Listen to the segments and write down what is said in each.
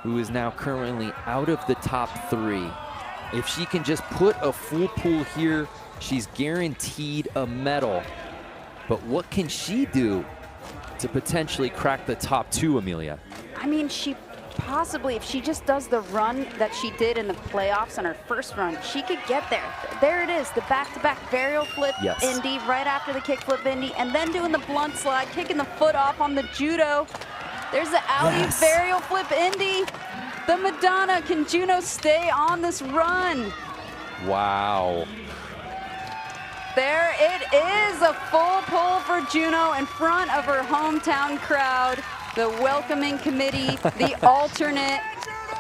who is now currently out of the top 3. If she can just put a full pull here, she's guaranteed a medal. But what can she do to potentially crack the top 2, Amelia? I mean, she possibly, if she just does the run that she did in the playoffs on her first run, she could get there. There it is, the back-to-back varial flip Indy right after the kickflip Indy, and then doing the blunt slide, kicking the foot off on the judo. There's the alley varial flip Indy. The Madonna. Can Juno stay on this run? Wow. There it is, a full pull for Juno in front of her hometown crowd. The welcoming committee, the alternate,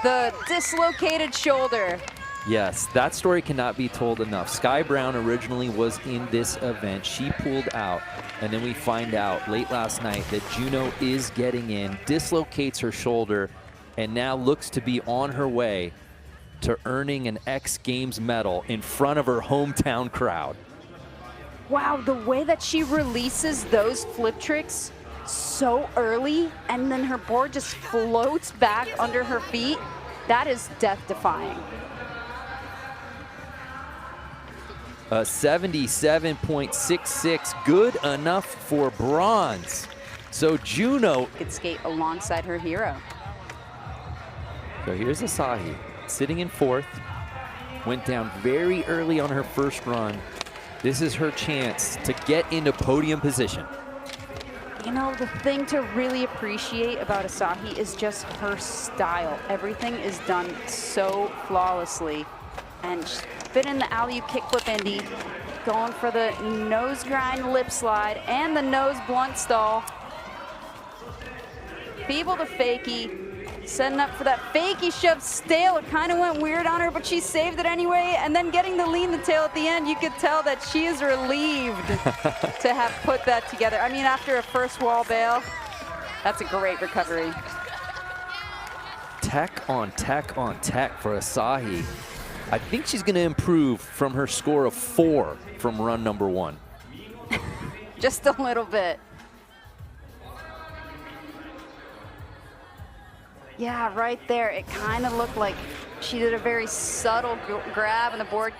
the dislocated shoulder. Yes, that story cannot be told enough. Sky Brown originally was in this event. She pulled out, and then we find out late last night that Juno is getting in, dislocates her shoulder, and now looks to be on her way to earning an X Games medal in front of her hometown crowd. Wow, the way that she releases those flip tricks so early, and then her board just floats back under her feet, that is death-defying. A 77.66, good enough for bronze. So Juno could skate alongside her hero. So here's Asahi, sitting in 4th, went down very early on her first run. This is her chance to get into podium position. You know, the thing to really appreciate about Asahi is just her style. Everything is done so flawlessly. And fit in the alley-oop kickflip Indy, going for the nose grind lip slide and the nose blunt stall. Feeble to fakie, setting up for that fakie shove stale. It kind of went weird on her, but she saved it anyway. And then getting the lean the tail at the end, you could tell that she is relieved to have put that together. I mean, after a first wall bail, that's a great recovery. Tech on tech on tech for Asahi. I think she's going to improve from her score of 4 from run number 1. Just a little bit. Yeah, right there. It kind of looked like she did a very subtle grab, and the board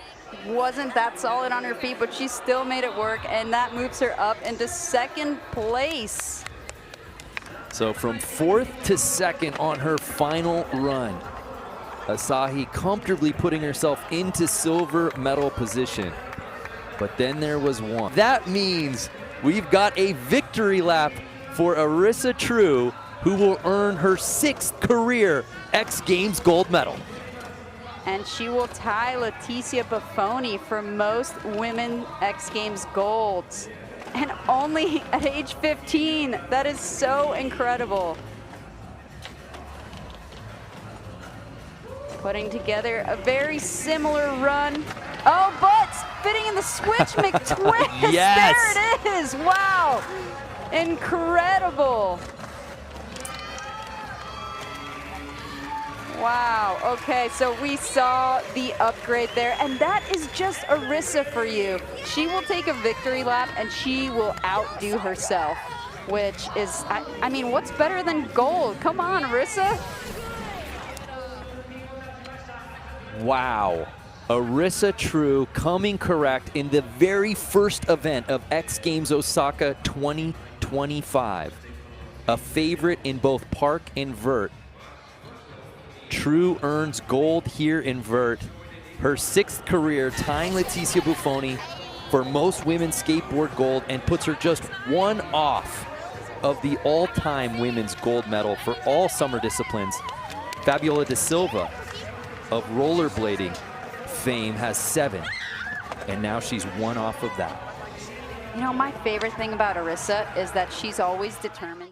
wasn't that solid on her feet, but she still made it work, and that moves her up into 2nd place. So from 4th to 2nd on her final run, Asahi comfortably putting herself into silver medal position. But then there was one. That means we've got a victory lap for Arissa True, who will earn her 6th career X Games gold medal. And she will tie Leticia Buffoni for most women X Games golds. And only at age 15. That is so incredible. Putting together a very similar run. Oh, but fitting in the switch McTwist. Yes. There it is. Wow. Incredible. Wow, okay, so we saw the upgrade there, and that is just Arissa for you. She will take a victory lap, and she will outdo herself, which is, I mean, what's better than gold? Come on, Arissa. Wow. Arissa True coming correct in the very first event of X Games Osaka 2025. A favorite in both park and vert. True earns gold here in vert. Her 6th career, tying Leticia Buffoni for most women's skateboard gold, and puts her just 1 off of the all-time women's gold medal for all summer disciplines. Fabiola da Silva of rollerblading fame has 7, and now she's 1 off of that. You know, my favorite thing about Arissa is that she's always determined.